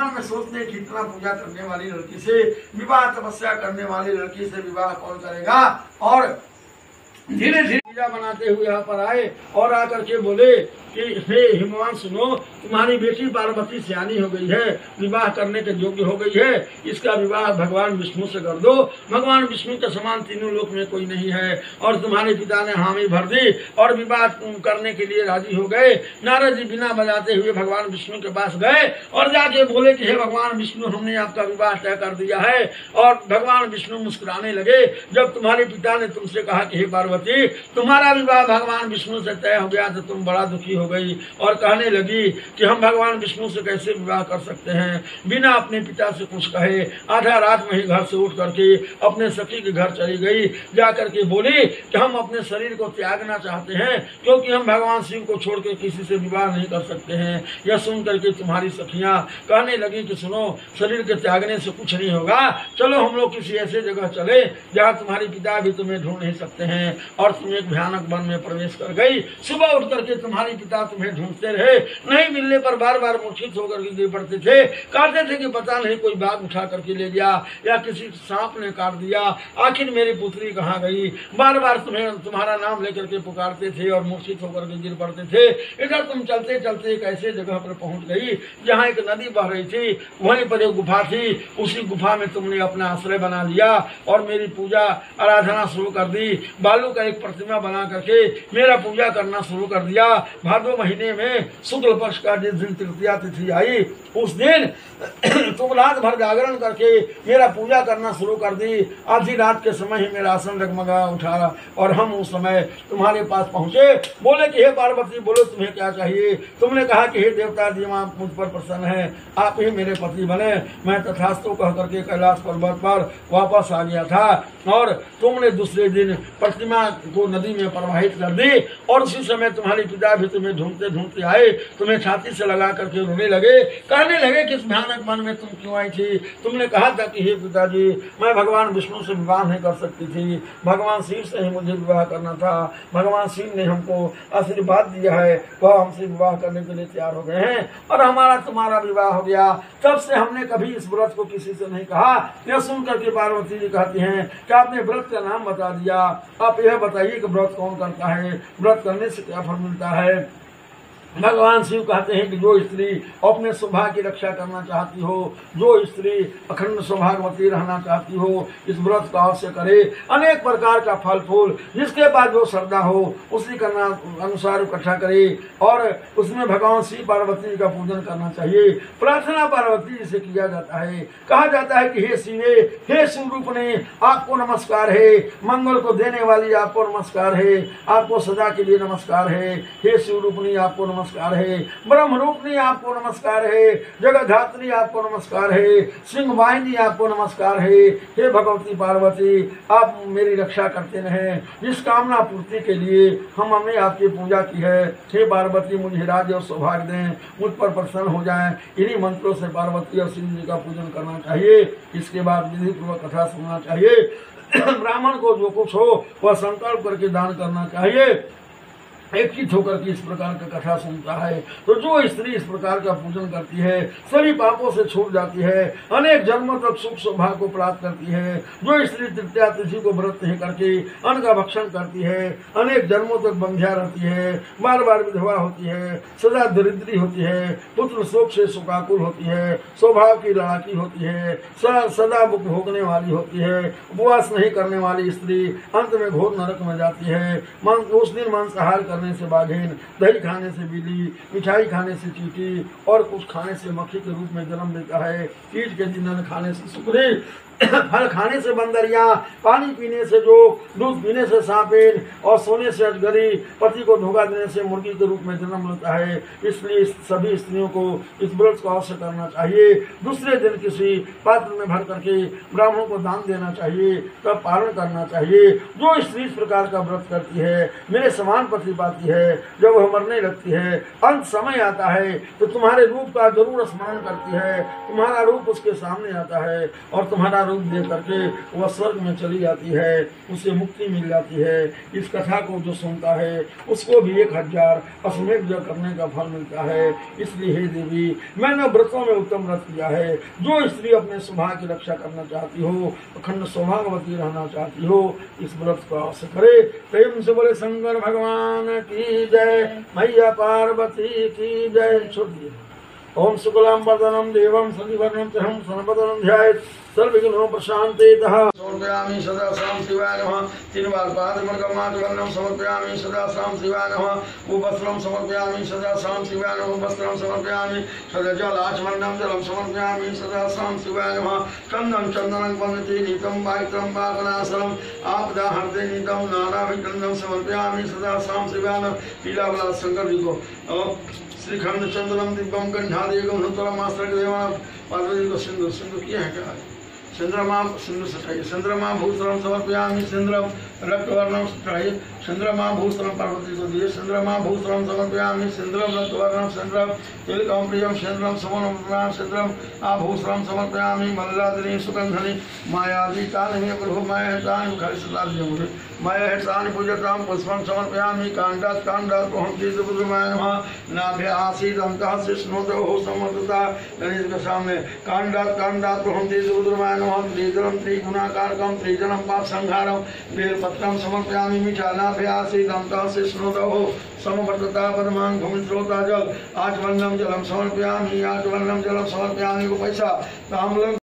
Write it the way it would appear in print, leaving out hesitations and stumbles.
मन में सोचते कि इतना पूजा करने वाली लड़की से विवाह, तपस्या करने वाली लड़की से विवाह कौन करेगा। और धीरे धीरे पूजा बनाते हुए यहाँ पर आए और आकर के बोले कि हे हिमवान सुनो, तुम्हारी बेटी पार्वती सियानी हो गई है, विवाह करने के योग्य हो गई है, इसका विवाह भगवान विष्णु से कर दो। भगवान विष्णु के समान तीनों लोक में कोई नहीं है। और तुम्हारे पिता ने हामी भर दी और विवाह करने के लिए राजी हो गए। नारद जी बिना बजाते हुए भगवान विष्णु के पास गए और जाके बोले कि हे भगवान विष्णु, हमने आपका विवाह तय कर दिया है। और भगवान विष्णु मुस्कुराने लगे जब तुम्हारे पिता ने तुमसे कहा कि हे पार्वती, तुम्हारा विवाह भगवान विष्णु से तय हो गया तो तुम बड़ा दुखी हो गई और कहने लगी कि हम भगवान विष्णु से कैसे विवाह कर सकते हैं बिना अपने पिता से कुछ कहे। आधा रात में ही घर से उठ करके अपने सखी के घर चली गई। जाकर के बोली कि हम अपने शरीर को त्यागना चाहते हैं क्योंकि हम भगवान शिव को छोड़ के किसी से विवाह नहीं कर सकते हैं। यह सुन करके तुम्हारी सखियां कहने लगी कि सुनो, शरीर के त्यागने से कुछ नहीं होगा, चलो हम लोग किसी ऐसे जगह चले जहाँ तुम्हारे पिता भी तुम्हें ढूंढ नहीं सकते हैं। और तुम एक भयानक वन में प्रवेश कर गई। सुबह उठ करके तुम्हारे पिता तुम्हें ढूंढते रहे, नहीं मिलने पर बार बार मूर्छित होकर के गिर पड़ते थे। कहते थे कि पता नहीं कोई बाघ उठा करके ले गया या किसी सांप ने काट दिया, आखिर मेरी पुत्री कहाँ गई। बार बार तुम्हारा नाम लेकर के पुकारते थे और मूर्छित होकर के गिर पड़ते थे। इधर तुम चलते चलते एक ऐसे जगह पर पहुंच गई जहाँ एक नदी बह रही थी, वहीं पर एक गुफा थी। उसी गुफा में तुमने अपना आश्रय बना लिया और मेरी पूजा आराधना शुरू कर दी। बालू का एक प्रतिमा बना करके मेरा पूजा करना शुरू कर दिया। भादो महीने में शुक्ल पक्ष का जिस दिन तृतीया तिथि आई उस दिन तुम रात भर जागरण करके मेरा पूजा करना शुरू कर दी। आधी रात के समय ही मेरा आसन डगमगा उठा और हम उस समय तुम्हारे पास पहुंचे। बोले कि हे पार्वती, बोलो तुम्हें क्या चाहिए। तुमने कहा कि हे देवता जी, आप मुझ पर प्रसन्न है, आप ही मेरे पति बने। मैं तथास्तु कह करके कैलाश पर्वत पर वापस आ गया था और तुमने दूसरे दिन प्रतिमा को नदी में प्रवाहित कर दी। और उसी समय तुम्हारे पिता भी तुम्हें ढूंढते ढूंढते आए, तुम्हें छाती से लगा करके रोने लगे, कहने लगे कि इस भयानक मन में तुम क्यों आई थी। तुमने कहा था कि हे पिताजी, मैं भगवान विष्णु से विवाह नहीं कर सकती थी, भगवान शिव से ही मुझे विवाह करना था। भगवान शिव ने हमको आशीर्वाद दिया है, वह हमसे विवाह करने के लिए तैयार हो गए हैं और हमारा तुम्हारा विवाह हो गया। तब से हमने कभी इस व्रत को किसी से नहीं कहा। यह सुन करके पार्वती जी कहती हैं कि आपने व्रत का नाम बता दिया, आप यह बताइए कि व्रत कौन करता है, व्रत करने से क्या फल मिलता है। भगवान शिव कहते हैं कि जो स्त्री अपने सौभाग्य की रक्षा करना चाहती हो, जो स्त्री अखंड सौभाग्यवती रहना चाहती हो, इस व्रत का अवश्य करे। अनेक प्रकार का फल फूल जिसके बाद जो श्रद्धा हो उसी का अनुसार इकट्ठा करे और उसमें भगवान शिव पार्वती का पूजन करना चाहिए। प्रार्थना पार्वती जी से किया जाता है। कहा जाता है कि हे शिवे, हे शिव रूप ने आपको नमस्कार है, मंगल को देने वाली आपको नमस्कार है, आपको सदा के लिए नमस्कार है। हे शिव रूप ने आपको नमस्कार है, ब्रह्म रूपनी आपको नमस्कार है, जगद्धात्री आपको नमस्कार है, सिंह वाहिनी आपको नमस्कार है। हे भगवती पार्वती, आप मेरी रक्षा करते रहें। इस कामना पूर्ति के लिए हमने आपकी पूजा की है। हे पार्वती, मुझे राज्य और सौभाग्य दें, मुझ पर प्रसन्न हो जाएं। इन्हीं मंत्रों से पार्वती और शिव जी का पूजन करना चाहिए। इसके बाद विधि पूर्वक कथा सुनना चाहिए। ब्राह्मण को जो कुछ हो वह संकल्प करके दान करना चाहिए। एक चित होकर के इस प्रकार का कथा सुनता है तो जो स्त्री इस प्रकार का पूजन करती है सभी पापों से छूट जाती है, अनेक जन्मों तक सुख सौभाग्य को प्राप्त करती है। जो स्त्री तृतीया तिथि को व्रत नहीं करके अन्न का भक्षण करती है अनेक जन्मों तक बंध्या रहती है, बार बार विधवा होती है, सदा दरिद्री होती है, पुत्र शोक से शोकाकुल होती है, स्वभाव की लड़ाकी होती है, सदा मुख भोगने वाली होती है, उपवास नहीं करने वाली स्त्री अंत में घोर नरक में जाती है। उस दिन मांसाहार करने से बाघिन, दही खाने से बिल्ली, मिठाई खाने से चींटी और कुछ खाने से मक्खी के रूप में जन्म लेता है। कीट के जिन्हन खाने से सुकरी, फल खाने से बंदरिया, पानी पीने से जोक, दूध पीने से सांपेन और सोने से अजगरी, पति को धोखा देने से मुर्गी के रूप में जन्म लेता है। इसलिए सभी स्त्रियों को इस व्रत को अवश्य करना चाहिए। दूसरे दिन किसी पात्र में भर करके ब्राह्मणों को दान देना चाहिए, तब पारण करना चाहिए। जो स्त्री इस प्रकार का व्रत करती है मेरे समान पति जाती है, जब वह मरने लगती है, अंत समय आता है तो तुम्हारे रूप का जरूर स्मरण करती है, तुम्हारा रूप उसके सामने आता है और तुम्हारा रूप देख करके वह स्वर्ग में चली जाती है, उसे मुक्ति मिल जाती है। इस कथा को जो सुनता है उसको भी 1000 अश्वमेध यज्ञ करने का फल मिलता है। इसलिए हे देवी, मैंने व्रतों में उत्तम व्रत किया है। जो स्त्री अपने स्वभाव की रक्षा करना चाहती हो, अखंड सौभाग्यवती रहना चाहती हो, इस व्रत को अवश्य करे। प्रेम से बोले शंकर भगवान की जय, मैया पार्वती की जय। छोड़ दिए। ओम शुक्लां वरदनं देवं शशिवर्णं चरं सनपतनं ध्यायेत् सर्वविघ्नों प्रशान्तेतः। समर्पयामि सदा सां शिवाय नमः। 3 बार पादमर्गमाचवन्नं समर्पयामि सदा सां शिवाय नमः। उपस्त्रं समर्पयामि सदा सां शिवाय नमः। वस्त्रं समर्पयामि सदा जलाचमन्नं जलं समर्पयामि सदा सां शिवाय नमः। चन्दनं चन्दनं वन्दति नीतं वायुतं वाकनासनम् आपदाहर्ते नीतं नानाविघ्नं समर्पयामि सदा सां शिवाय नमः। पीला वाला शंकर जी को श्रीखंड चंद्रम दिव्यम कंठादिगम नूतनमास्त्र देवान पार्वती को सिंदूर सिंदूर किया है क्या? चंद्रमा सिंदूर सटाइए। चंद्रमा भूषणम समर्पयामि सिंदूरम रक्तवर्णम सटाइए। चंद्रमा भूषणम पार्वती को दिए। चंद्रमा भूषणम समर्पयामि सिंदूरम रक्तवर्णम सिंदूरम तिलकम प्रियम सिंदूरम समर्पयामि सिंदूरम आभूषणम समर्पयामि मल्लादिनी सुगंधनि मायादी तानि प्रभु मायातानि खरिसदार्जमुनि मायातानि पूजतां पुष्पं समर्पयामि कांडात् कांडात् प्रहंति सुब्रह्मण्य नमः। नाभ्य आसीत् अंतः शिष्णोदो समर्पिता गणेश के सामने कांडात् कांडात् प्रहंति सुब्रह्मण्य नमः। त्रिजलम त्रिगुणाकारकम त्रिजलम पाप संहारम बेलपत्रम समर्पयामि मीठा नाभ्य आसीत् अंतः शिष्णोदो समवर्तता पदमां भूमिश्रोता जल आचमन्नं जलं समर्पयामि आचमन्नं जलं समर्पयामि को पैसा ताम्बूलम